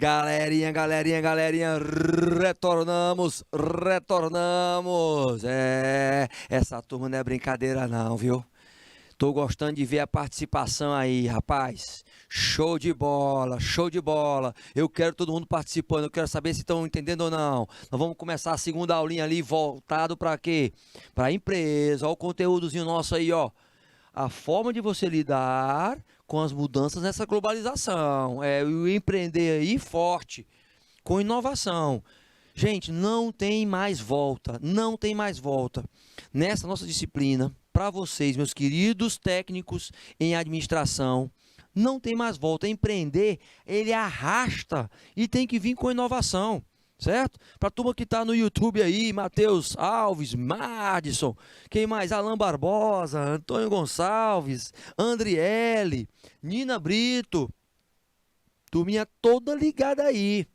Galerinha, retornamos. Essa turma não é brincadeira não, viu? Tô gostando de ver a participação aí, rapaz. Show de bola. Eu quero todo mundo participando, eu quero saber se estão entendendo ou não. Nós vamos começar a segunda aulinha ali, voltado para quê? Para a empresa. Olha o conteúdozinho nosso aí, ó. A forma de você lidar com as mudanças nessa globalização. O empreender aí forte, com inovação. Gente, não tem mais volta. Nessa nossa disciplina, para vocês, meus queridos técnicos em administração, não tem mais volta. Empreender, ele arrasta e tem que vir com inovação. Certo? Para a turma que está no YouTube aí, Matheus Alves, Madison, quem mais? Alan Barbosa, Antônio Gonçalves, Andriele, Nina Brito, turminha toda ligada aí.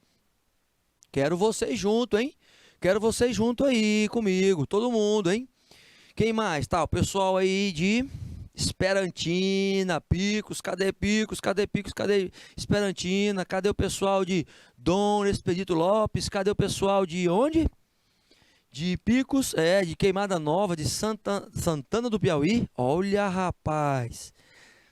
Quero vocês junto, hein? Quero vocês junto aí comigo, todo mundo, hein? Quem mais? Tá, o pessoal aí de Esperantina, Picos, cadê Esperantina? Cadê o pessoal de Dom Expedito Lopes? Cadê o pessoal de onde? De Picos, de Queimada Nova, de Santana do Piauí. Olha, rapaz,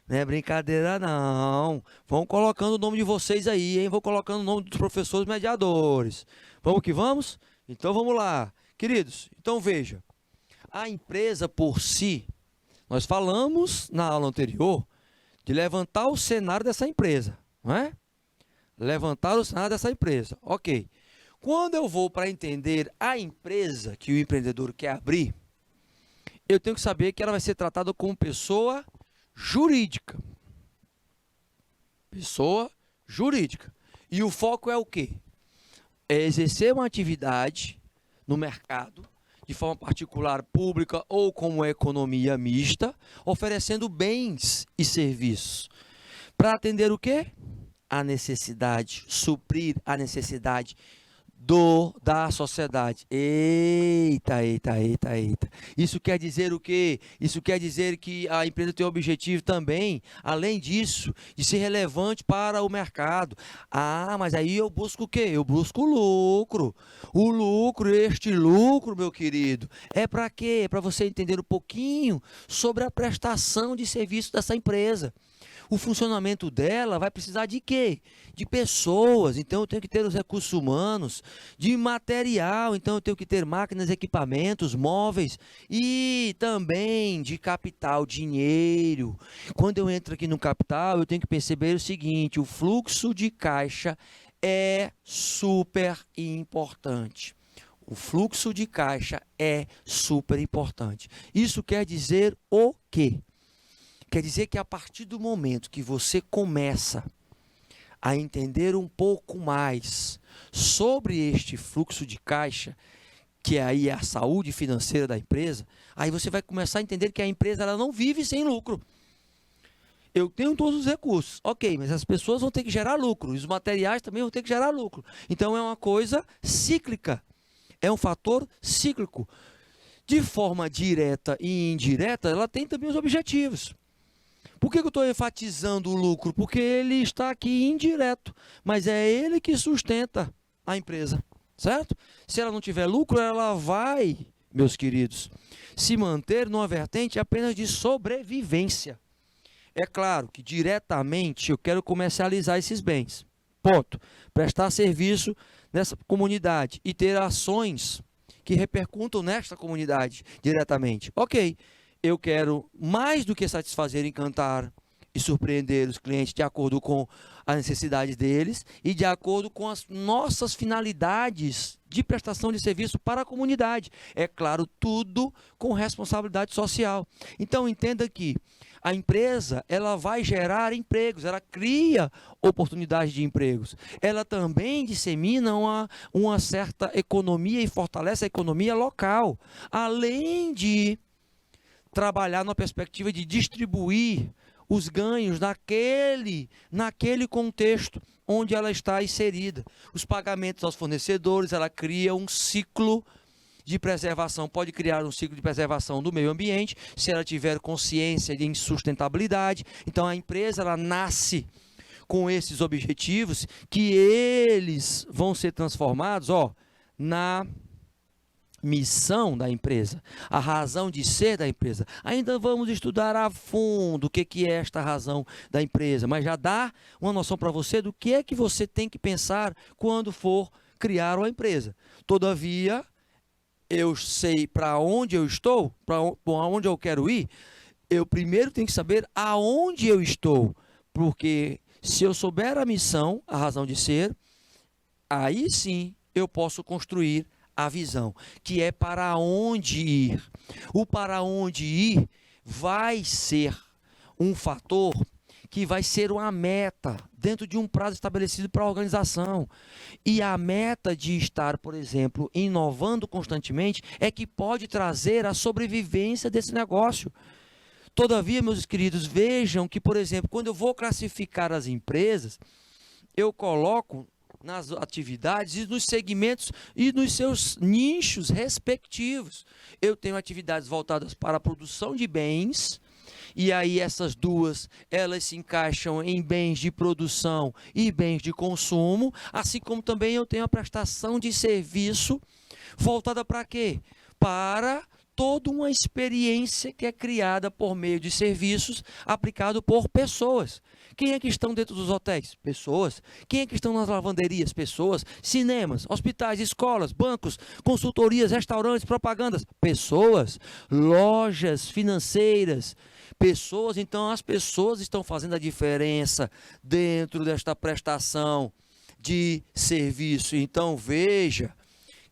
não é brincadeira não. Vão colocando o nome de vocês aí, hein? Vou colocando o nome dos professores mediadores. Vamos que vamos? Então vamos lá. Queridos, então veja. A empresa por si, nós falamos na aula anterior de levantar o cenário dessa empresa, não é? Levantar o cenário dessa empresa, ok. Quando eu vou para entender a empresa que o empreendedor quer abrir, eu tenho que saber que ela vai ser tratada como pessoa jurídica. Pessoa jurídica. E o foco é o quê? É exercer uma atividade no mercado, de forma particular, pública ou como economia mista, oferecendo bens e serviços. Para atender o quê? A necessidade, suprir a necessidade da sociedade. Eita. Isso quer dizer o quê? Isso quer dizer que a empresa tem o objetivo também, além disso, de ser relevante para o mercado. Ah, mas aí eu busco o quê? Eu busco o lucro. Este lucro, meu querido, é para quê? É para você entender um pouquinho sobre a prestação de serviço dessa empresa. O funcionamento dela vai precisar de quê? De pessoas, então eu tenho que ter os recursos humanos, de material, então eu tenho que ter máquinas, equipamentos, móveis e também de capital, dinheiro. Quando eu entro aqui no capital, eu tenho que perceber o seguinte, o fluxo de caixa é super importante. O fluxo de caixa é super importante. Isso quer dizer o quê? Quer dizer que a partir do momento que você começa a entender um pouco mais sobre este fluxo de caixa, que aí é a saúde financeira da empresa, aí você vai começar a entender que a empresa ela não vive sem lucro. Eu tenho todos os recursos, ok, mas as pessoas vão ter que gerar lucro, e os materiais também vão ter que gerar lucro. Então é uma coisa cíclica, é um fator cíclico. De forma direta e indireta, ela tem também os objetivos. Por que eu estou enfatizando o lucro? Porque ele está aqui indireto, mas é ele que sustenta a empresa, certo? Se ela não tiver lucro, ela vai, meus queridos, se manter numa vertente apenas de sobrevivência. É claro que diretamente eu quero comercializar esses bens, ponto. Prestar serviço nessa comunidade e ter ações que repercutam nesta comunidade diretamente, ok. Eu quero mais do que satisfazer, encantar e surpreender os clientes de acordo com as necessidades deles e de acordo com as nossas finalidades de prestação de serviço para a comunidade. É claro, tudo com responsabilidade social. Então, entenda que a empresa ela vai gerar empregos, ela cria oportunidades de empregos. Ela também dissemina uma certa economia e fortalece a economia local, além de trabalhar na perspectiva de distribuir os ganhos naquele contexto onde ela está inserida. Os pagamentos aos fornecedores, ela cria um ciclo de preservação, pode criar um ciclo de preservação do meio ambiente, se ela tiver consciência de sustentabilidade. Então a empresa ela nasce com esses objetivos, que eles vão ser transformados, na missão da empresa, a razão de ser da empresa. Ainda vamos estudar a fundo o que é esta razão da empresa, mas já dá uma noção para você do que é que você tem que pensar quando for criar uma empresa. Todavia, eu sei para onde eu estou, para onde eu quero ir, eu primeiro tenho que saber aonde eu estou, porque se eu souber a missão, a razão de ser, aí sim eu posso construir a visão, que é para onde ir. O para onde ir vai ser um fator que vai ser uma meta dentro de um prazo estabelecido para a organização. E a meta de estar, por exemplo, inovando constantemente é que pode trazer a sobrevivência desse negócio. Todavia, meus queridos, vejam que, por exemplo, quando eu vou classificar as empresas, eu coloco nas atividades e nos segmentos e nos seus nichos respectivos. Eu tenho atividades voltadas para a produção de bens, e aí essas duas, elas se encaixam em bens de produção e bens de consumo, assim como também eu tenho a prestação de serviço voltada para quê? Para toda uma experiência que é criada por meio de serviços aplicado por pessoas. Quem é que estão dentro dos hotéis? Pessoas. Quem é que estão nas lavanderias? Pessoas. Cinemas, hospitais, escolas, bancos, consultorias, restaurantes, propagandas? Pessoas. Lojas financeiras? Pessoas. Então, as pessoas estão fazendo a diferença dentro desta prestação de serviço. Então, veja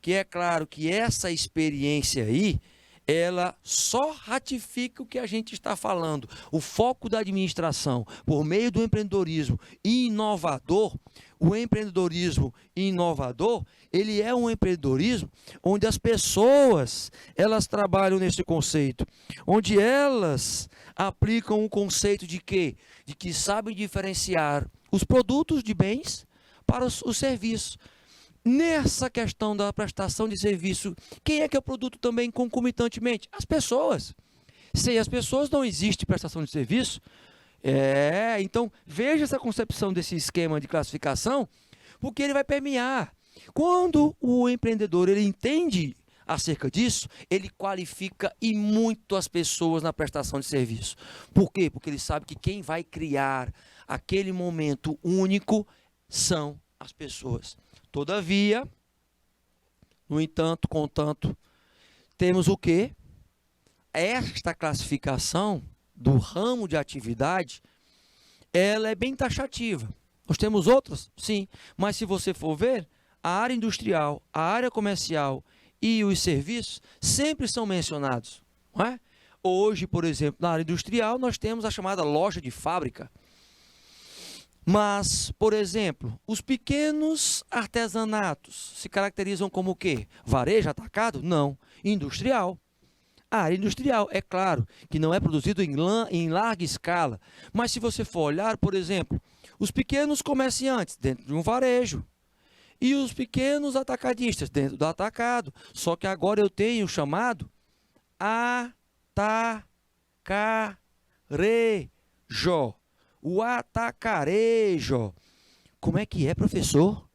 que é claro que essa experiência aí, ela só ratifica o que a gente está falando. O foco da administração, por meio do empreendedorismo inovador, o empreendedorismo inovador, ele é um empreendedorismo onde as pessoas, elas trabalham nesse conceito, onde elas aplicam o conceito de quê? De que sabem diferenciar os produtos de bens para os serviços. Nessa questão da prestação de serviço, quem é que é o produto também concomitantemente? As pessoas. Sem as pessoas não existe prestação de serviço. Então, veja essa concepção desse esquema de classificação, porque ele vai permear. Quando o empreendedor ele entende acerca disso, ele qualifica e muito as pessoas na prestação de serviço. Por quê? Porque ele sabe que quem vai criar aquele momento único são as pessoas. Todavia, no entanto, contanto, temos o quê? Esta classificação do ramo de atividade, ela é bem taxativa. Nós temos outras? Sim. Mas se você for ver, a área industrial, a área comercial e os serviços sempre são mencionados, não é? Hoje, por exemplo, na área industrial, nós temos a chamada loja de fábrica. Mas, por exemplo, os pequenos artesanatos se caracterizam como o quê? Varejo, atacado? Não. Industrial. A área industrial, é claro, que não é produzido em larga escala. Mas se você for olhar, por exemplo, os pequenos comerciantes dentro de um varejo e os pequenos atacadistas dentro do atacado. Só que agora eu tenho o chamado atacarejo. O atacarejo. Como é que é, professor?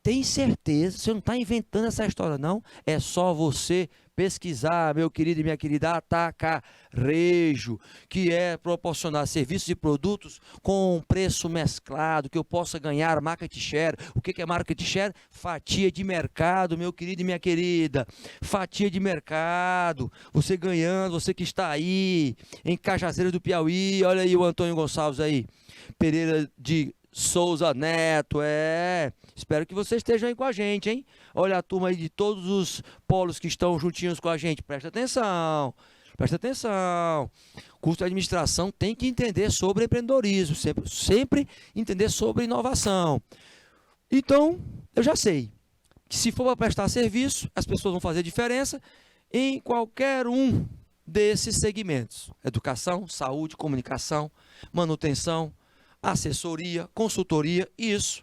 Tem certeza? Você não está inventando essa história, não? É só você pesquisar, meu querido e minha querida, atacarejo, que é proporcionar serviços e produtos com um preço mesclado, que eu possa ganhar market share. O que é market share? Fatia de mercado, meu querido e minha querida. Fatia de mercado. Você ganhando, você que está aí, em Cajazeiro do Piauí, olha aí o Antônio Gonçalves aí. Pereira de Souza Neto, espero que vocês estejam aí com a gente, hein? Olha a turma aí de todos os polos que estão juntinhos com a gente, presta atenção, presta atenção. Curso de administração tem que entender sobre empreendedorismo, sempre entender sobre inovação. Então, eu já sei que se for para prestar serviço, as pessoas vão fazer diferença em qualquer um desses segmentos: educação, saúde, comunicação, manutenção, assessoria, consultoria, isso.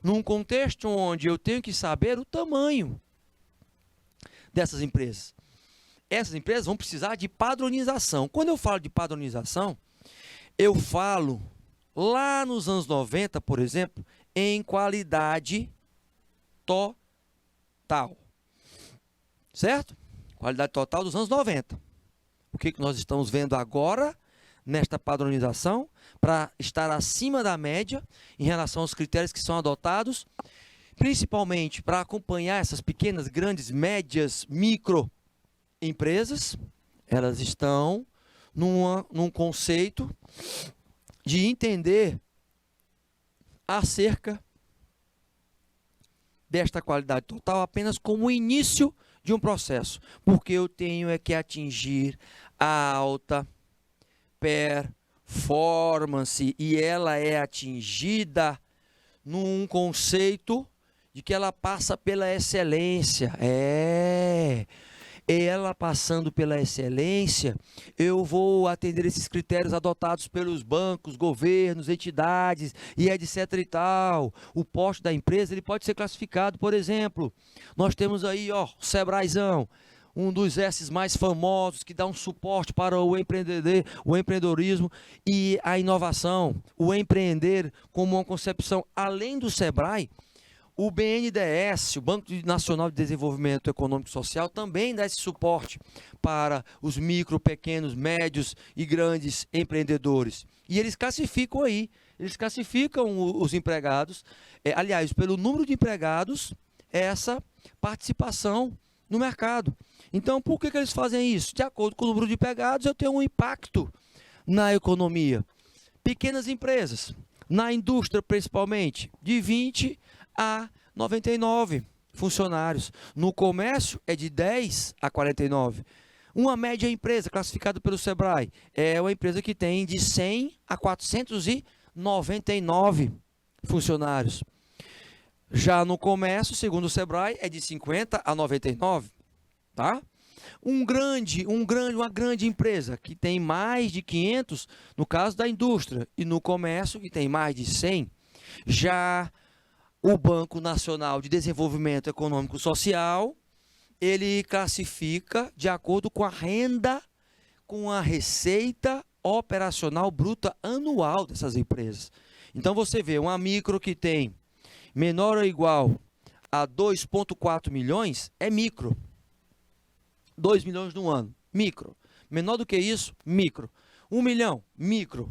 Num contexto onde eu tenho que saber o tamanho dessas empresas. Essas empresas vão precisar de padronização. Quando eu falo de padronização, eu falo lá nos anos 90, por exemplo, em qualidade total. Certo? Qualidade total dos anos 90. O que nós estamos vendo agora, nesta padronização, para estar acima da média em relação aos critérios que são adotados, principalmente para acompanhar essas pequenas, grandes, médias, microempresas. Elas estão num conceito de entender acerca desta qualidade total apenas como o início de um processo, porque eu tenho que atingir a alta performance, e ela é atingida num conceito de que ela passa pela excelência. Ela passando pela excelência, eu vou atender esses critérios adotados pelos bancos, governos, entidades e etc e tal. O porte da empresa, ele pode ser classificado, por exemplo, nós temos aí, ó, o Sebraezão, um dos S's mais famosos, que dá um suporte para o empreendedorismo e a inovação, o empreender como uma concepção. Além do Sebrae, o BNDES, o Banco Nacional de Desenvolvimento Econômico e Social, também dá esse suporte para os micro, pequenos, médios e grandes empreendedores. E eles classificam aí, eles classificam os empregados, aliás, pelo número de empregados, essa participação no mercado. Então, por que eles fazem isso? De acordo com o número de empregados, eu tenho um impacto na economia. Pequenas empresas, na indústria principalmente, de 20 a 99 funcionários. No comércio é de 10 a 49. Uma média empresa classificada pelo Sebrae é uma empresa que tem de 100 a 499 funcionários. Já no comércio, segundo o Sebrae, é de 50 a 99, tá? Uma grande empresa que tem mais de 500, no caso da indústria, e no comércio que tem mais de 100. Já o Banco Nacional de Desenvolvimento Econômico e Social, ele classifica de acordo com a renda, com a receita operacional bruta anual dessas empresas. Então você vê uma micro que tem menor ou igual a 2,4 milhões, é micro. 2 milhões no ano, micro. Menor do que isso, micro. 1 milhão, micro.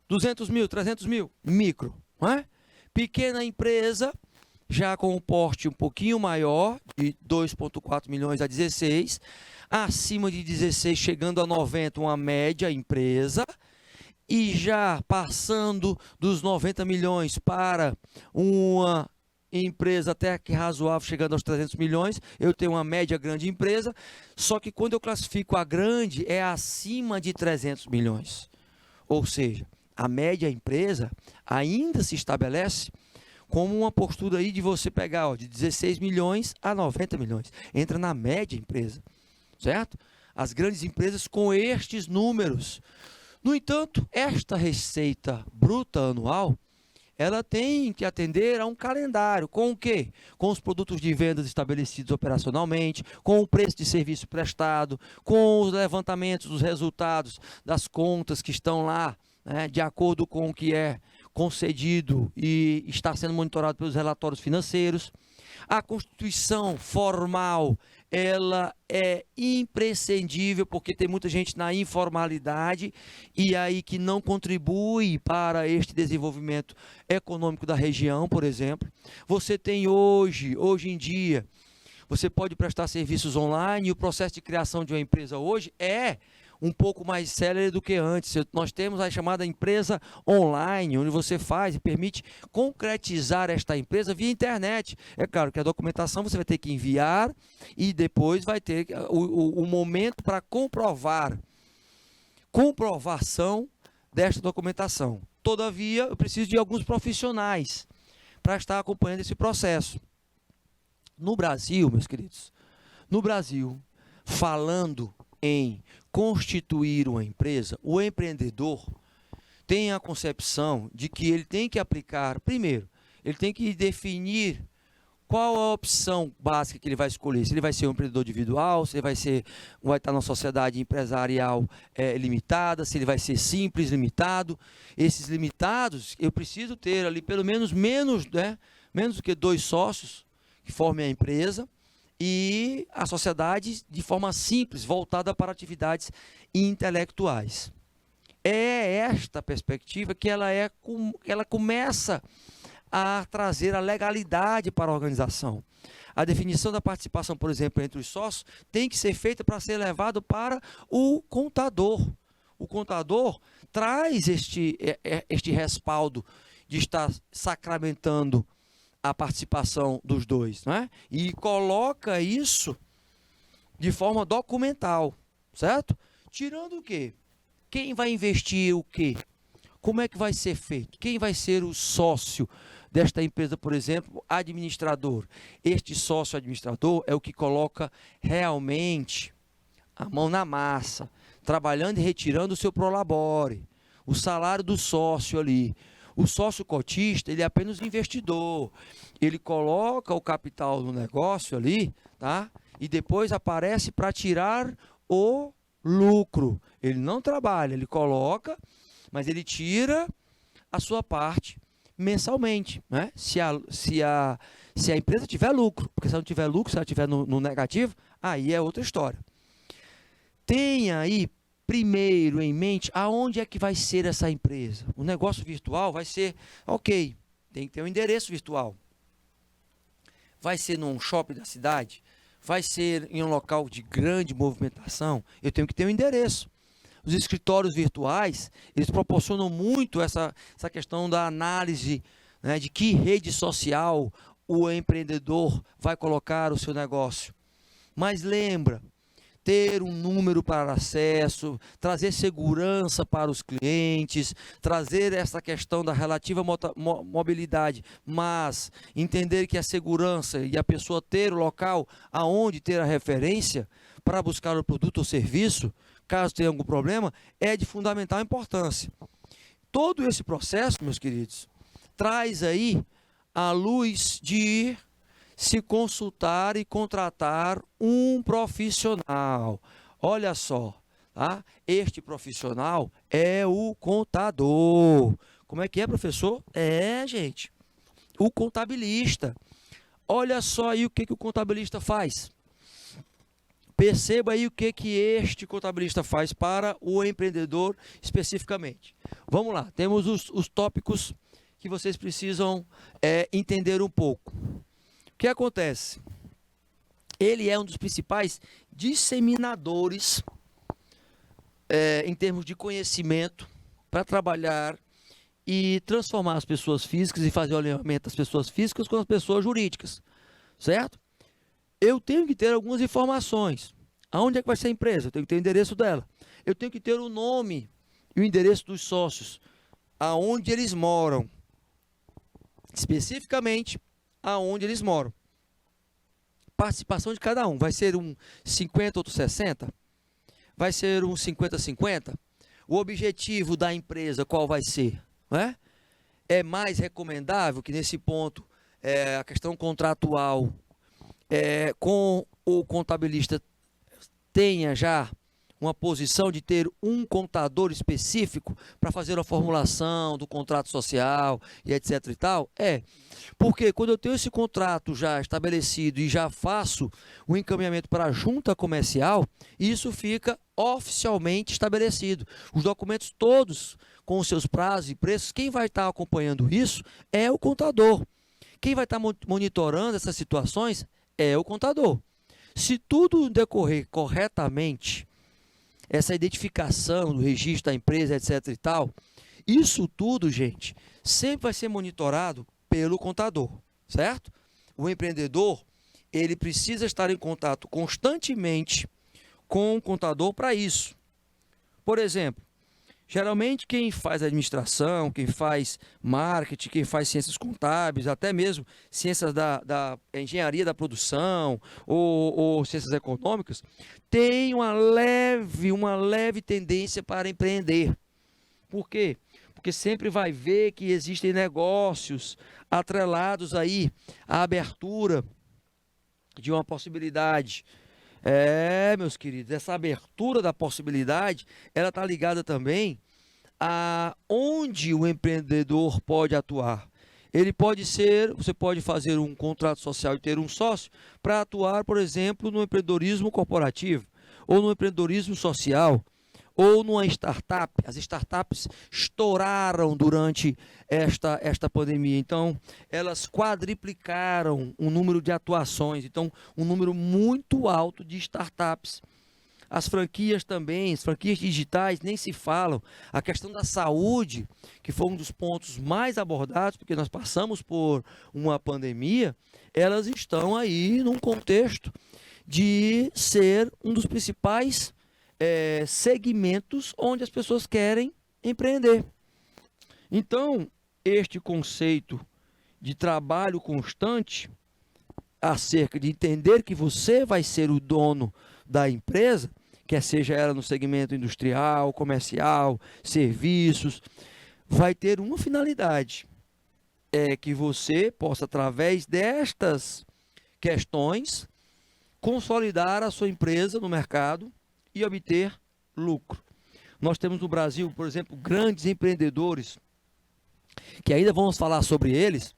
200 mil, 300 mil, micro. Não é? Pequena empresa, já com um porte um pouquinho maior, de 2,4 milhões a 16, acima de 16, chegando a 90, uma média empresa, e já passando dos 90 milhões para uma empresa até que razoável, chegando aos 300 milhões, eu tenho uma média grande empresa, só que quando eu classifico a grande, é acima de 300 milhões. Ou seja, a média empresa ainda se estabelece como uma postura aí de você pegar, ó, de 16 milhões a 90 milhões. Entra na média empresa, certo? As grandes empresas com estes números. No entanto, esta receita bruta anual, ela tem que atender a um calendário. Com o quê? Com os produtos de vendas estabelecidos operacionalmente, com o preço de serviço prestado, com os levantamentos dos resultados das contas que estão lá, de acordo com o que é concedido e está sendo monitorado pelos relatórios financeiros. A constituição formal, ela é imprescindível, porque tem muita gente na informalidade e aí que não contribui para este desenvolvimento econômico da região, por exemplo. Você tem hoje em dia, você pode prestar serviços online, e o processo de criação de uma empresa hoje é um pouco mais célere do que antes. Nós temos a chamada empresa online, onde você faz e permite concretizar esta empresa via internet. É claro que a documentação você vai ter que enviar e depois vai ter o momento para comprovação desta documentação. Todavia, eu preciso de alguns profissionais para estar acompanhando esse processo. No Brasil, meus queridos, falando em constituir uma empresa, o empreendedor tem a concepção de que ele tem que aplicar, primeiro, ele tem que definir Qual a opção básica que ele vai escolher? Se ele vai ser um empreendedor individual, se ele vai estar numa sociedade empresarial limitada, se ele vai ser simples, limitado. Esses limitados, eu preciso ter ali pelo menos menos do que 2 sócios que formem a empresa e a sociedade de forma simples, voltada para atividades intelectuais. É esta perspectiva que ela começa a trazer a legalidade para a organização. A definição da participação, por exemplo, entre os sócios, tem que ser feita para ser levado para o contador. O contador traz este respaldo de estar sacramentando a participação dos dois, né? E coloca isso de forma documental, certo? Tirando o quê? Quem vai investir o quê? Como é que vai ser feito? Quem vai ser o sócio desta empresa, por exemplo, administrador? Este sócio administrador é o que coloca realmente a mão na massa, trabalhando e retirando o seu prolabore, o salário do sócio ali. O sócio cotista, ele é apenas um investidor. Ele coloca o capital no negócio ali, tá? E depois aparece para tirar o lucro. Ele não trabalha, ele coloca, mas ele tira a sua parte mensalmente, né? Se a empresa tiver lucro, porque se ela não tiver lucro, se ela tiver no negativo, aí é outra história. Tenha aí primeiro em mente aonde é que vai ser essa empresa. O negócio virtual vai ser, ok, tem que ter um endereço virtual. Vai ser num shopping da cidade? Vai ser em um local de grande movimentação? Eu tenho que ter um endereço. Os escritórios virtuais, eles proporcionam muito essa questão da análise, né, de que rede social o empreendedor vai colocar o seu negócio. Mas lembra, ter um número para acesso, trazer segurança para os clientes, trazer essa questão da relativa mobilidade, mas entender que a segurança e a pessoa ter o local aonde ter a referência para buscar o produto ou serviço, caso tenha algum problema, é de fundamental importância. Todo esse processo, meus queridos, traz aí a luz de se consultar e contratar um profissional. Olha só, tá? Este profissional é o contador. Como é que é, professor? Gente, o contabilista. Olha só aí o que o contabilista faz. Perceba aí o que este contabilista faz para o empreendedor especificamente. Vamos lá, temos os tópicos que vocês precisam entender um pouco. O que acontece? Ele é um dos principais disseminadores em termos de conhecimento para trabalhar e transformar as pessoas físicas e fazer o alinhamento das pessoas físicas com as pessoas jurídicas, certo? Eu tenho que ter algumas informações. Aonde é que vai ser a empresa? Eu tenho que ter o endereço dela. Eu tenho que ter o nome e o endereço dos sócios, aonde eles moram, especificamente aonde eles moram. Participação de cada um. Vai ser um 50, outro 60? Vai ser um 50-50? O objetivo da empresa qual vai ser? Né? É mais recomendável que nesse ponto a questão contratual com o contabilista tenha já uma posição de ter um contador específico para fazer a formulação do contrato social e etc e tal? Porque quando eu tenho esse contrato já estabelecido e já faço o encaminhamento para a junta comercial, isso fica oficialmente estabelecido. Os documentos todos com os seus prazos e preços, quem vai estar acompanhando isso é o contador. Quem vai estar monitorando essas situações é o contador. Se tudo decorrer corretamente, essa identificação do registro da empresa, etc e tal, isso tudo, gente, sempre vai ser monitorado pelo contador, certo? O empreendedor, ele precisa estar em contato constantemente com o contador para isso. Por exemplo, geralmente quem faz administração, quem faz marketing, quem faz ciências contábeis, até mesmo ciências da engenharia da produção ou ciências econômicas, tem uma leve tendência para empreender. Por quê? Porque porque sempre vai ver que existem negócios atrelados aí à abertura de uma possibilidade. Meus queridos, essa abertura da possibilidade, ela está ligada também a onde o empreendedor pode atuar. Ele pode ser, você pode fazer um contrato social e ter um sócio para atuar, por exemplo, no empreendedorismo corporativo, ou no empreendedorismo social, ou numa startup. As startups estouraram durante esta pandemia, então elas quadriplicaram o número de atuações, então um número muito alto de startups. As franquias também, as franquias digitais nem se falam. A questão da saúde, que foi um dos pontos mais abordados, porque nós passamos por uma pandemia, elas estão aí num contexto de ser um dos principais segmentos onde as pessoas querem empreender. Então, este conceito de trabalho constante, acerca de entender que você vai ser o dono da empresa, quer seja ela no segmento industrial, comercial, serviços, vai ter uma finalidade, é que você possa, através destas questões, consolidar a sua empresa no mercado e obter lucro. Nós temos no Brasil, por exemplo, grandes empreendedores, que ainda vamos falar sobre eles,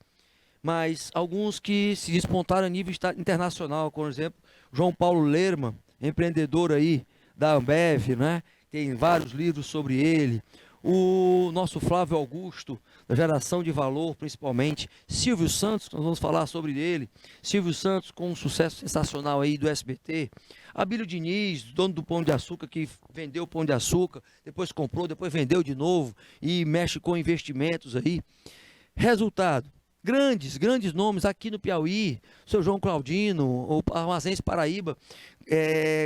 mas alguns que se despontaram a nível internacional, por exemplo, João Paulo Lerman, empreendedor aí da Ambev, né? Tem vários livros sobre ele. O nosso Flávio Augusto, da Geração de Valor, principalmente. Silvio Santos, nós vamos falar sobre ele. Silvio Santos com um sucesso sensacional aí do SBT. Abílio Diniz, dono do Pão de Açúcar, que vendeu o Pão de Açúcar, depois comprou, depois vendeu de novo e mexe com investimentos aí. Resultado, grandes nomes aqui no Piauí, o seu João Claudino, o Armazéns Paraíba,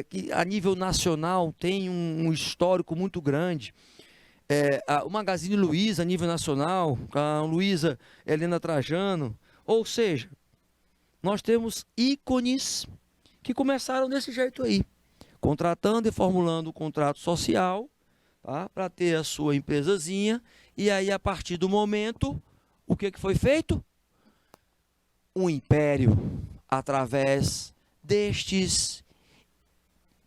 que a nível nacional tem um histórico muito grande. O Magazine Luiza a nível nacional, a Luiza Helena Trajano, ou seja, nós temos ícones que começaram desse jeito aí, contratando e formulando um contrato social, tá, para ter a sua empresazinha, e aí a partir do momento, o que foi feito? Um império, através destes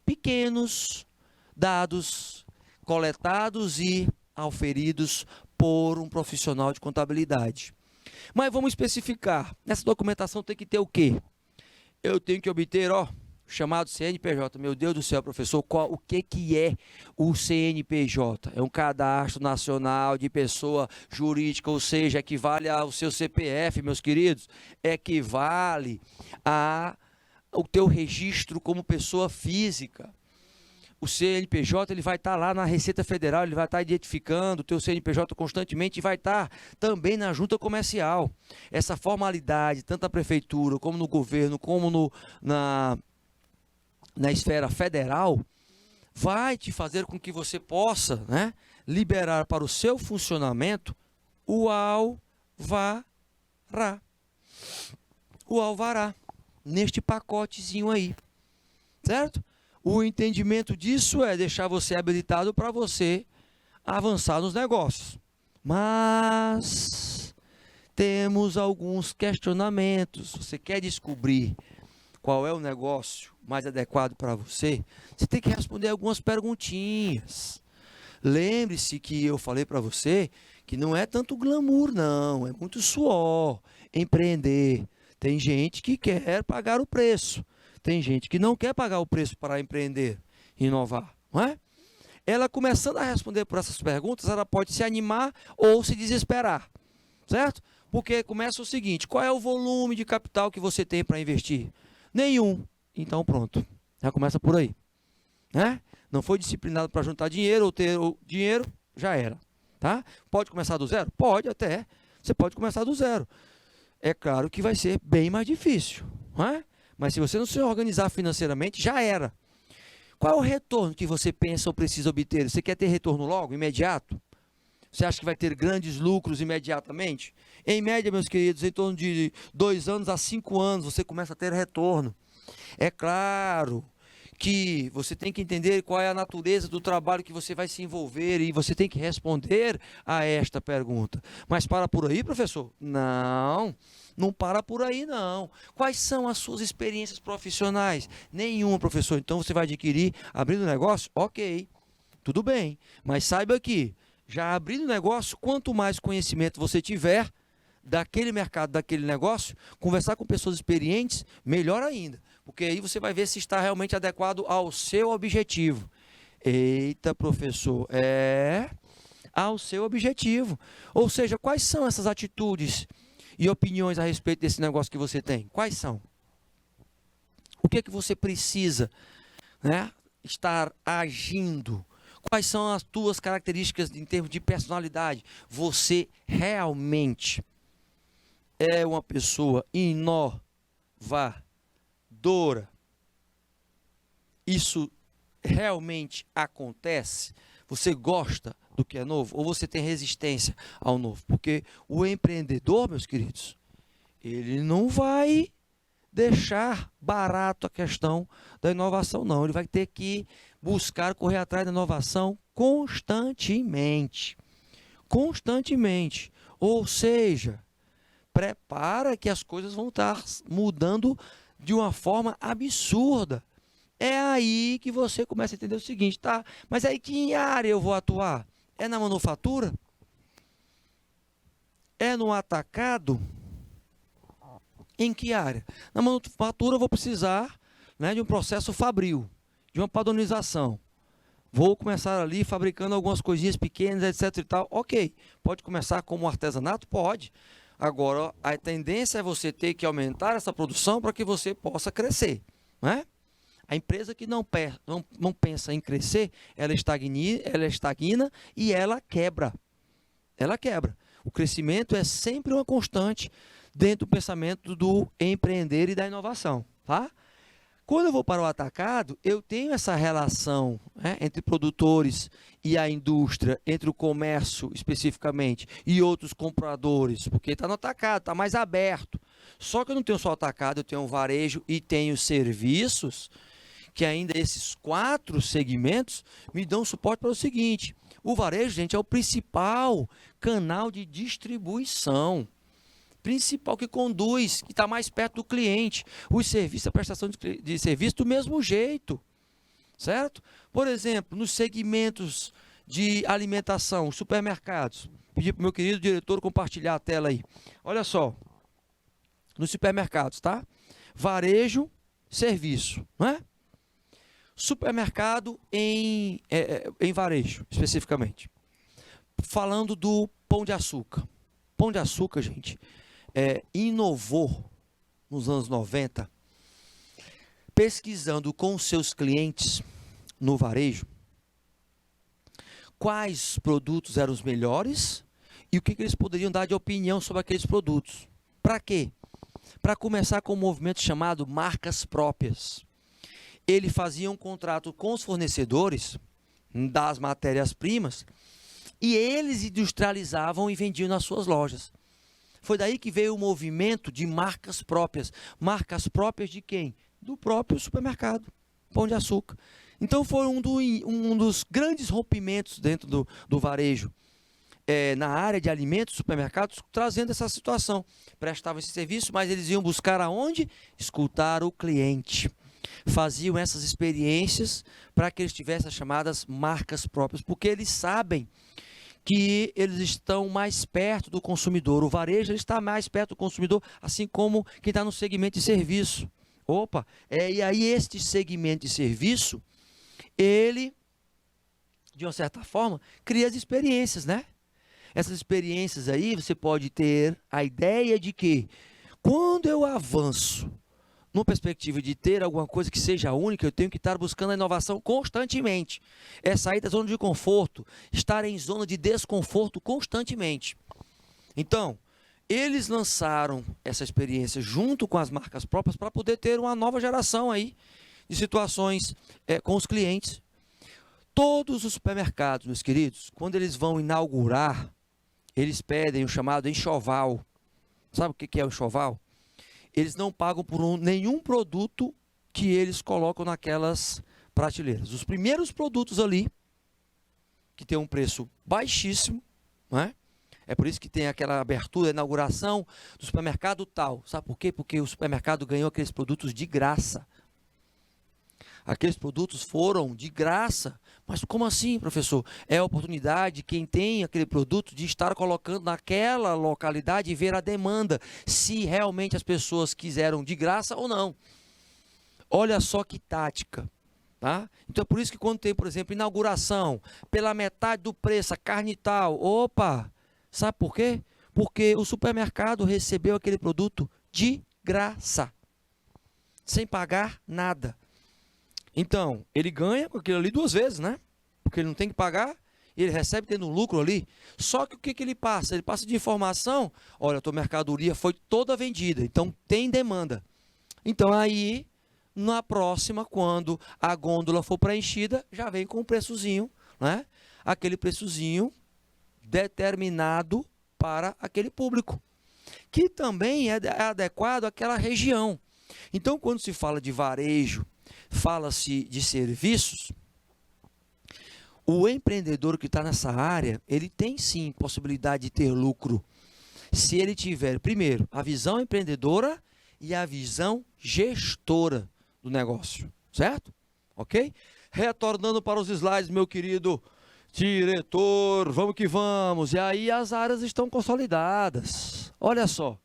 pequenos dados coletados e auferidos por um profissional de contabilidade. Mas vamos especificar. Nessa documentação tem que ter o quê? Eu tenho que obter, o chamado CNPJ. Meu Deus do céu, professor, o que é o CNPJ? É um cadastro nacional de pessoa jurídica, ou seja, equivale ao seu CPF, meus queridos, equivale ao teu registro como pessoa física. O CNPJ ele vai estar lá na Receita Federal, ele vai estar identificando o teu CNPJ constantemente e vai estar também na junta comercial. Essa formalidade, tanto na prefeitura, como no governo, como na esfera federal, vai te fazer com que você possa, né, liberar para o seu funcionamento o alvará. O alvará, neste pacotezinho aí, certo? O entendimento disso é deixar você habilitado para você avançar nos negócios. Mas temos alguns questionamentos. Você quer descobrir qual é o negócio mais adequado para você? Você tem que responder algumas perguntinhas. Lembre-se que eu falei para você que não é tanto glamour, não. É muito suor empreender. Tem gente que quer pagar o preço. Tem gente que não quer pagar o preço para empreender, inovar, não é? Ela começando a responder por essas perguntas, ela pode se animar ou se desesperar, certo? Porque começa o seguinte, qual é o volume de capital que você tem para investir? Nenhum. Então pronto, já começa por aí, né? Não foi disciplinado para juntar dinheiro ou ter o dinheiro, já era, tá? Pode começar do zero? Pode até, você pode começar do zero. É claro que vai ser bem mais difícil, não é? Mas se você não se organizar financeiramente, já era. Qual é o retorno que você pensa ou precisa obter? Você quer ter retorno logo, imediato? Você acha que vai ter grandes lucros imediatamente? Em média, meus queridos, em torno de 2 anos a 5 anos, você começa a ter retorno. É claro que você tem que entender qual é a natureza do trabalho que você vai se envolver e você tem que responder a esta pergunta. Mas para por aí, professor? Não, não para por aí, não. Quais são as suas experiências profissionais? Nenhuma, professor. Então você vai adquirir abrindo negócio? Ok, tudo bem. Mas saiba que, já abrindo negócio, quanto mais conhecimento você tiver daquele mercado, daquele negócio, conversar com pessoas experientes, melhor ainda. Porque aí você vai ver se está realmente adequado ao seu objetivo. Eita, professor, ao seu objetivo. Ou seja, quais são essas atitudes e opiniões a respeito desse negócio que você tem? Quais são? O que é que você precisa, né, estar agindo? Quais são as tuas características em termos de personalidade? Você realmente é uma pessoa inovadora? Isso realmente acontece? Você gosta do que é novo? Ou você tem resistência ao novo? Porque o empreendedor, meus queridos, ele não vai deixar barato a questão da inovação, não. Ele vai ter que buscar correr atrás da inovação constantemente. Constantemente. Ou seja, prepara que as coisas vão estar mudando de uma forma absurda. É aí que você começa a entender o seguinte, tá? Mas aí que área eu vou atuar? É na manufatura? É no atacado? Em que área? Na manufatura eu vou precisar, né, de um processo fabril, de uma padronização. Vou começar ali fabricando algumas coisinhas pequenas, etc e tal. Ok, pode começar como artesanato? Pode. Agora, a tendência é você ter que aumentar essa produção para que você possa crescer, né? A empresa que não pensa em crescer, ela estagna e ela quebra. Ela quebra. O crescimento é sempre uma constante dentro do pensamento do empreender e da inovação, tá? Quando eu vou para o atacado, eu tenho essa relação, né, entre produtores e a indústria, entre o comércio especificamente e outros compradores, porque está no atacado, está mais aberto. Só que eu não tenho só atacado, eu tenho um varejo e tenho serviços, que ainda esses 4 segmentos me dão suporte para o seguinte: o varejo, gente, é o principal canal de distribuição. Principal que conduz, que está mais perto do cliente. Os serviços, a prestação de serviço do mesmo jeito, certo? Por exemplo, nos segmentos de alimentação, supermercados, pedi para o meu querido diretor compartilhar a tela aí. Olha só, nos supermercados, tá? Varejo, serviço, né? Supermercado em varejo, especificamente. Falando do Pão de Açúcar. Pão de Açúcar, gente, inovou nos anos 90, pesquisando com seus clientes no varejo, quais produtos eram os melhores e o que eles poderiam dar de opinião sobre aqueles produtos. Para quê? Para começar com um movimento chamado marcas próprias. Ele fazia um contrato com os fornecedores das matérias-primas e eles industrializavam e vendiam nas suas lojas. Foi daí que veio o movimento de marcas próprias. Marcas próprias de quem? Do próprio supermercado, Pão de Açúcar. Então foi um dos grandes rompimentos dentro do varejo, na área de alimentos, supermercados, trazendo essa situação. Prestavam esse serviço, mas eles iam buscar aonde? Escutar o cliente. Faziam essas experiências para que eles tivessem as chamadas marcas próprias, porque eles sabem que eles estão mais perto do consumidor. O varejo ele está mais perto do consumidor, assim como quem está no segmento de serviço. Opa, e aí este segmento de serviço, ele, de uma certa forma, cria as experiências, né? Essas experiências aí, você pode ter a ideia de que, quando eu avanço numa perspectiva de ter alguma coisa que seja única, eu tenho que estar buscando a inovação constantemente. É sair da zona de conforto, estar em zona de desconforto constantemente. Então, eles lançaram essa experiência junto com as marcas próprias para poder ter uma nova geração aí de situações com os clientes. Todos os supermercados, meus queridos, quando eles vão inaugurar, eles pedem o chamado enxoval. Sabe o que é o enxoval? Eles não pagam por nenhum produto que eles colocam naquelas prateleiras. Os primeiros produtos ali, que tem um preço baixíssimo, não é? É por isso que tem aquela abertura, inauguração do supermercado tal. Sabe por quê? Porque o supermercado ganhou aqueles produtos de graça. Aqueles produtos foram de graça. Mas como assim, professor? É a oportunidade, quem tem aquele produto, de estar colocando naquela localidade e ver a demanda, se realmente as pessoas quiseram de graça ou não. Olha só que tática. Tá? Então é por isso que quando tem, por exemplo, inauguração, pela metade do preço, a carne tal, opa, sabe por quê? Porque o supermercado recebeu aquele produto de graça, sem pagar nada. Então, ele ganha com aquilo ali 2 vezes, né? Porque ele não tem que pagar, e ele recebe tendo um lucro ali. Só que o que ele passa? Ele passa de informação, olha, a tua mercadoria foi toda vendida, então tem demanda. Então aí, na próxima, quando a gôndola for preenchida, já vem com um preçozinho, né? Aquele preçozinho determinado para aquele público, que também é adequado àquela região. Então, quando se fala de varejo, fala-se de serviços, o empreendedor que está nessa área, ele tem sim possibilidade de ter lucro, se ele tiver, primeiro, a visão empreendedora e a visão gestora do negócio, certo? Ok? Retornando para os slides, meu querido diretor, vamos que vamos. E aí as áreas estão consolidadas. Olha só,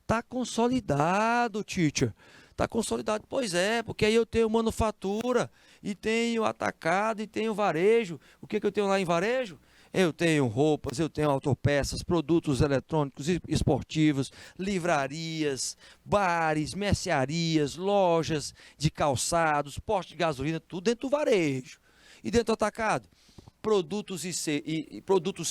está consolidado, teacher. Está consolidado, pois é, porque aí eu tenho manufatura, e tenho atacado, e tenho varejo. O que eu tenho lá em varejo? Eu tenho roupas, eu tenho autopeças, produtos eletrônicos e esportivos, livrarias, bares, mercearias, lojas de calçados, postos de gasolina, tudo dentro do varejo. E dentro do atacado? Produtos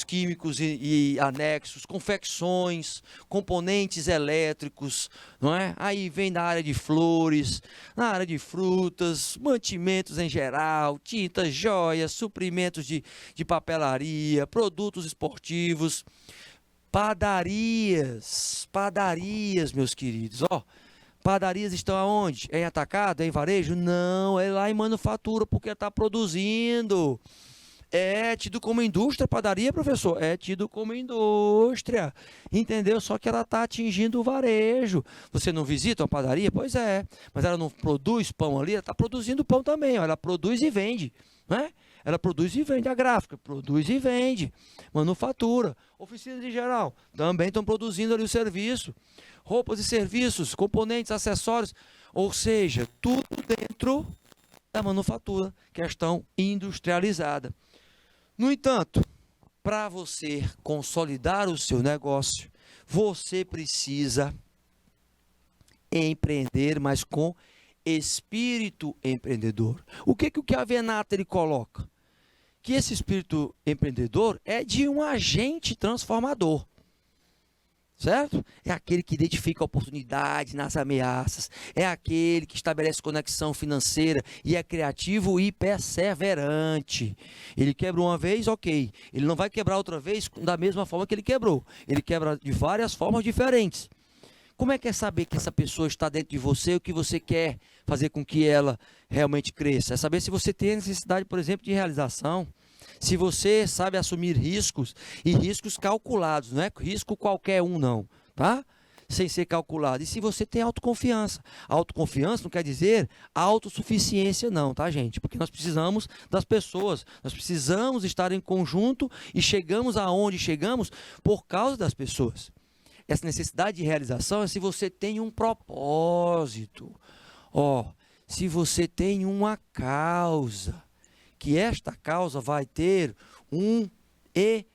químicos e anexos, confecções, componentes elétricos, não é? Aí vem na área de flores, na área de frutas, mantimentos em geral, tintas, joias, suprimentos de papelaria, produtos esportivos, padarias, meus queridos, ó. Padarias estão aonde? É em atacado? É em varejo? Não, é lá em manufatura, porque está produzindo. É tido como indústria, padaria, professor? É tido como indústria, entendeu? Só que ela está atingindo o varejo. Você não visita uma padaria? Pois é, mas ela não produz pão ali, ela está produzindo pão também, ó. Ela produz e vende, né? Ela produz e vende, a gráfica produz e vende, manufatura, oficinas em geral, também estão produzindo ali o serviço, roupas e serviços, componentes, acessórios, ou seja, tudo dentro da manufatura, questão industrializada. No entanto, para você consolidar o seu negócio, você precisa empreender, mas com espírito empreendedor. O que o Chiavenato ele coloca? Que esse espírito empreendedor é de um agente transformador. Certo? É aquele que identifica a oportunidade nas ameaças, é aquele que estabelece conexão financeira e é criativo e perseverante. Ele quebra uma vez, ok. Ele não vai quebrar outra vez da mesma forma que ele quebrou. Ele quebra de várias formas diferentes. Como é que é saber que essa pessoa está dentro de você, o que você quer fazer com que ela realmente cresça? É saber se você tem necessidade, por exemplo, de realização. Se você sabe assumir riscos, e riscos calculados, não é risco qualquer um não, tá? Sem ser calculado. E se você tem autoconfiança. Autoconfiança não quer dizer autossuficiência não, tá, gente? Porque nós precisamos das pessoas, nós precisamos estar em conjunto e chegamos aonde chegamos por causa das pessoas. Essa necessidade de realização é se você tem um propósito. Ó, se você tem uma causa, que esta causa vai ter um efeito.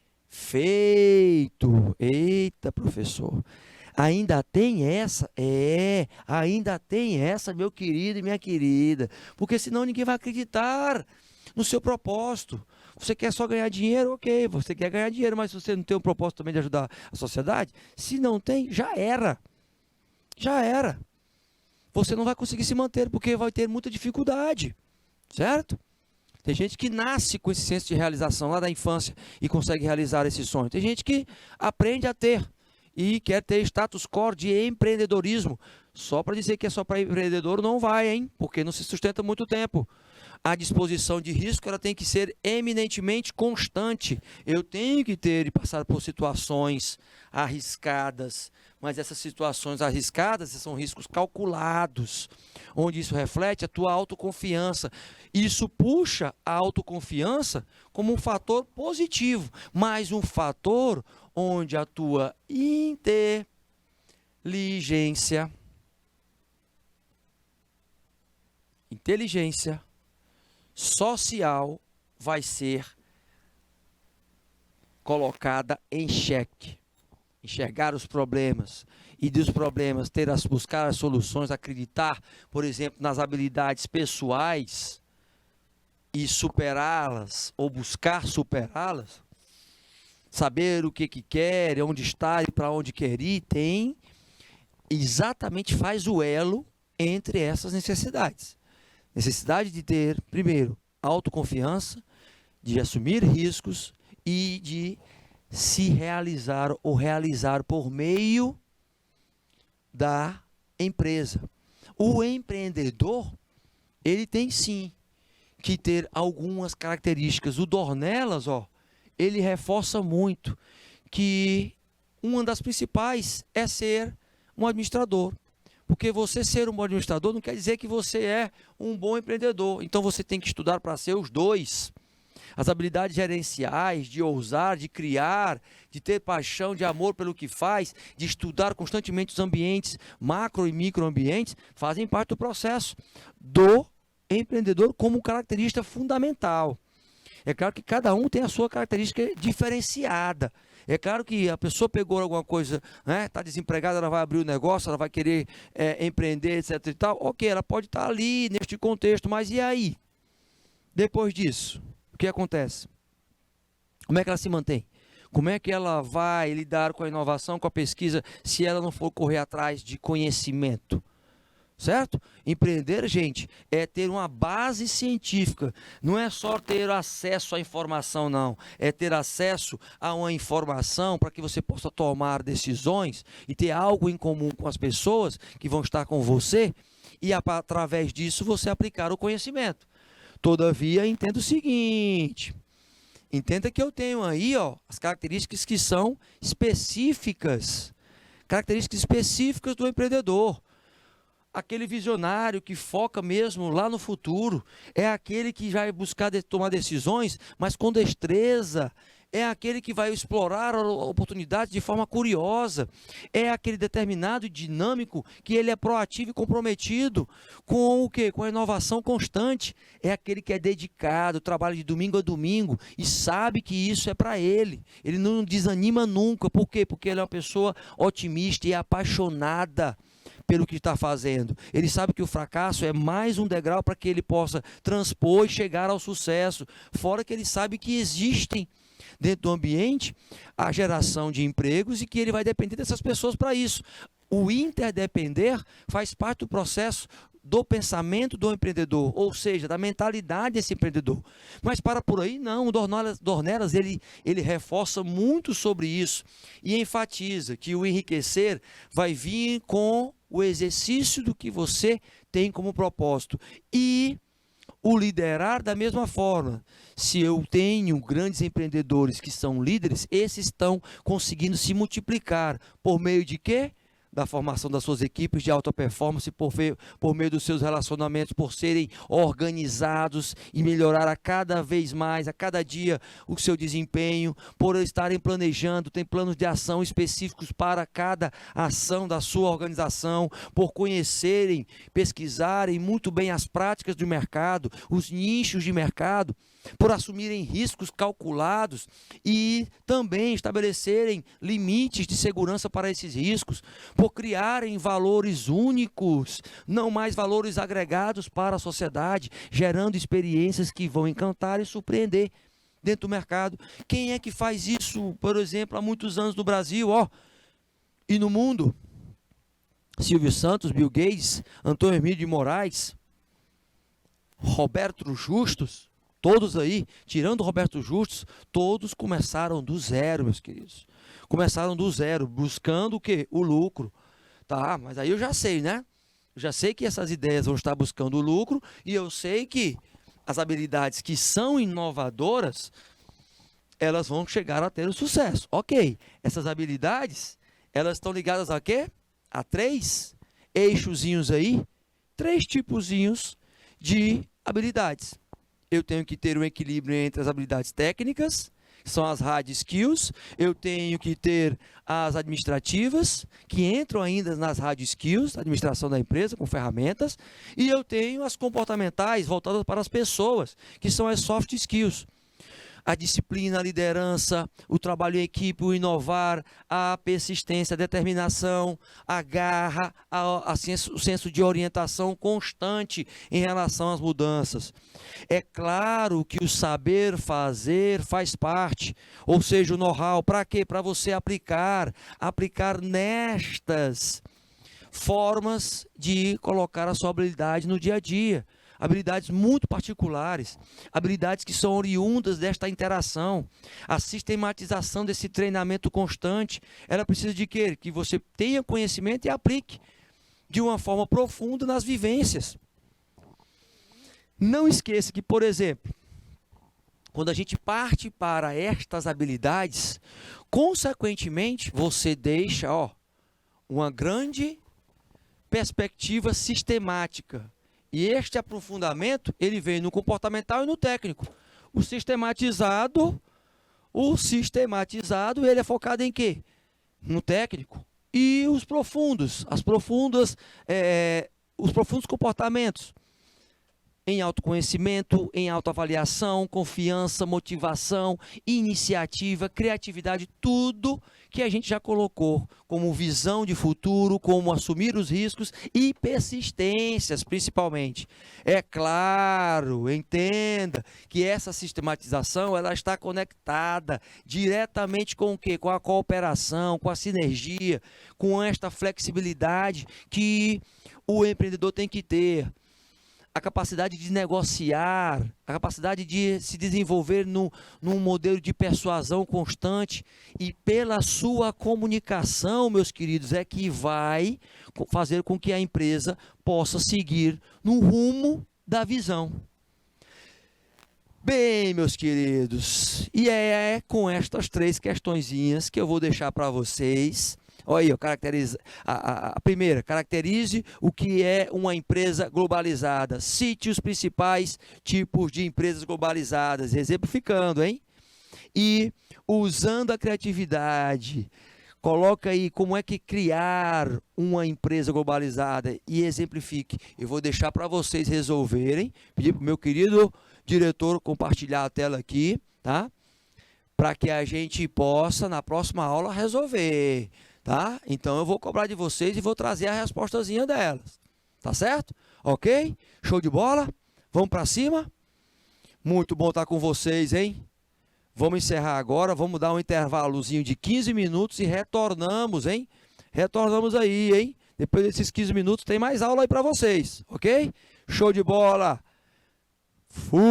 Eita, professor. Ainda tem essa? Ainda tem essa, meu querido e minha querida. Porque senão ninguém vai acreditar no seu propósito. Você quer só ganhar dinheiro? Ok, você quer ganhar dinheiro, mas se você não tem um propósito também de ajudar a sociedade, se não tem, já era. Já era. Você não vai conseguir se manter, porque vai ter muita dificuldade. Certo? Tem gente que nasce com esse senso de realização lá da infância e consegue realizar esse sonho. Tem gente que aprende a ter e quer ter status quo de empreendedorismo. Só para dizer que é só para empreendedor não vai, hein? Porque não se sustenta muito tempo. A disposição de risco ela tem que ser eminentemente constante. Eu tenho que ter e passar por situações arriscadas, mas essas situações arriscadas são riscos calculados, onde isso reflete a tua autoconfiança. Isso puxa a autoconfiança como um fator positivo, mas um fator onde a tua inteligência social vai ser colocada em xeque. Enxergar os problemas e dos problemas buscar as soluções, acreditar, por exemplo, nas habilidades pessoais e superá-las ou buscar superá-las, saber o que quer, onde está e para onde quer ir, faz o elo entre essas necessidades. Necessidade de ter, primeiro, autoconfiança, de assumir riscos e de se realizar ou realizar por meio da empresa. O empreendedor, ele tem sim que ter algumas características. O Dornelas, ele reforça muito que uma das principais é ser um administrador. Porque você ser um bom administrador não quer dizer que você é um bom empreendedor. Então você tem que estudar para ser os dois. As habilidades gerenciais, de ousar, de criar, de ter paixão, de amor pelo que faz, de estudar constantemente os ambientes, macro e microambientes, fazem parte do processo do empreendedor como característica fundamental. É claro que cada um tem a sua característica diferenciada. É claro que a pessoa pegou alguma coisa, está desempregada, ela vai abrir o negócio, ela vai querer empreender, etc. e tal. Ok, ela pode estar ali neste contexto, mas e aí? Depois disso, o que acontece? Como é que ela se mantém? Como é que ela vai lidar com a inovação, com a pesquisa, se ela não for correr atrás de conhecimento? Certo? Empreender, gente, é ter uma base científica. Não é só ter acesso à informação, não. É ter acesso a uma informação para que você possa tomar decisões e ter algo em comum com as pessoas que vão estar com você e, através disso, você aplicar o conhecimento. Todavia, entenda o seguinte. Entenda que eu tenho aí as características que são específicas. Características específicas do empreendedor. Aquele visionário que foca mesmo lá no futuro, é aquele que vai buscar tomar decisões, mas com destreza, é aquele que vai explorar a oportunidade de forma curiosa, é aquele determinado e dinâmico que ele é proativo e comprometido com o quê? Com a inovação constante, é aquele que é dedicado, trabalha de domingo a domingo e sabe que isso é para ele não desanima nunca. Por quê? Porque ele é uma pessoa otimista e apaixonada pelo que está fazendo. Ele sabe que o fracasso é mais um degrau para que ele possa transpor e chegar ao sucesso. Fora que ele sabe que existem dentro do ambiente a geração de empregos e que ele vai depender dessas pessoas para isso. O interdepender faz parte do processo do pensamento do empreendedor, ou seja, da mentalidade desse empreendedor. Mas para por aí não, o Dornelas ele reforça muito sobre isso e enfatiza que o enriquecer vai vir com o exercício do que você tem como propósito e o liderar da mesma forma. Se eu tenho grandes empreendedores que são líderes, esses estão conseguindo se multiplicar por meio de quê? Da formação das suas equipes de alta performance, por meio dos seus relacionamentos, por serem organizados e melhorar a cada vez mais, a cada dia, o seu desempenho, por estarem planejando, tem planos de ação específicos para cada ação da sua organização, por conhecerem, pesquisarem muito bem as práticas do mercado, os nichos de mercado, por assumirem riscos calculados e também estabelecerem limites de segurança para esses riscos, por criarem valores únicos, não mais valores agregados para a sociedade, gerando experiências que vão encantar e surpreender dentro do mercado. Quem é que faz isso, por exemplo, há muitos anos no Brasil, e no mundo? Silvio Santos, Bill Gates, Antônio Hermílio de Moraes, Roberto Justus, todos aí, tirando o Roberto Justus, todos começaram do zero, meus queridos. começaram do zero, buscando o quê? O lucro. Tá, mas aí eu já sei, né? Eu já sei que essas ideias vão estar buscando o lucro e eu sei que as habilidades que são inovadoras, elas vão chegar a ter o sucesso. Ok, essas habilidades, elas estão ligadas a quê? A três eixozinhos aí, três tipozinhos de habilidades. Eu tenho que ter um equilíbrio entre as habilidades técnicas, que são as hard skills, eu tenho que ter as administrativas, que entram ainda nas hard skills, administração da empresa com ferramentas, e eu tenho as comportamentais voltadas para as pessoas, que são as soft skills. A disciplina, a liderança, o trabalho em equipe, o inovar, a persistência, a determinação, a garra, o senso de orientação constante em relação às mudanças. É claro que o saber fazer faz parte, ou seja, o know-how, para quê? Para você aplicar nestas formas de colocar a sua habilidade no dia a dia. Habilidades muito particulares, habilidades que são oriundas desta interação. A sistematização desse treinamento constante, ela precisa de quê? Que você tenha conhecimento e aplique de uma forma profunda nas vivências. Não esqueça que, por exemplo, quando a gente parte para estas habilidades, consequentemente, você deixa uma grande perspectiva sistemática. E este aprofundamento, ele vem no comportamental e no técnico. O sistematizado, ele é focado em quê? No técnico. E os profundos, os profundos comportamentos. Em autoconhecimento, em autoavaliação, confiança, motivação, iniciativa, criatividade, tudo que a gente já colocou como visão de futuro, como assumir os riscos e persistências, principalmente. É claro, entenda que essa sistematização, ela está conectada diretamente com o quê? Com a cooperação, com a sinergia, com esta flexibilidade que o empreendedor tem que ter. A capacidade de negociar, a capacidade de se desenvolver num modelo de persuasão constante e pela sua comunicação, meus queridos, é que vai fazer com que a empresa possa seguir no rumo da visão. Bem, meus queridos, e é com estas três questõezinhas que eu vou deixar para vocês. Olha aí, a primeira, caracterize o que é uma empresa globalizada. Cite os principais tipos de empresas globalizadas, exemplificando, hein? E usando a criatividade, coloca aí como é que criar uma empresa globalizada e exemplifique. Eu vou deixar para vocês resolverem, pedir para o meu querido diretor compartilhar a tela aqui, tá? Para que a gente possa, na próxima aula, resolver. Tá? Então eu vou cobrar de vocês e vou trazer a respostazinha delas. Tá certo? Ok? Show de bola? Vamos para cima? Muito bom estar com vocês, hein? Vamos encerrar agora, vamos dar um intervalozinho de 15 minutos e retornamos, hein? Retornamos aí, hein? Depois desses 15 minutos tem mais aula aí para vocês, ok? Show de bola! Fui!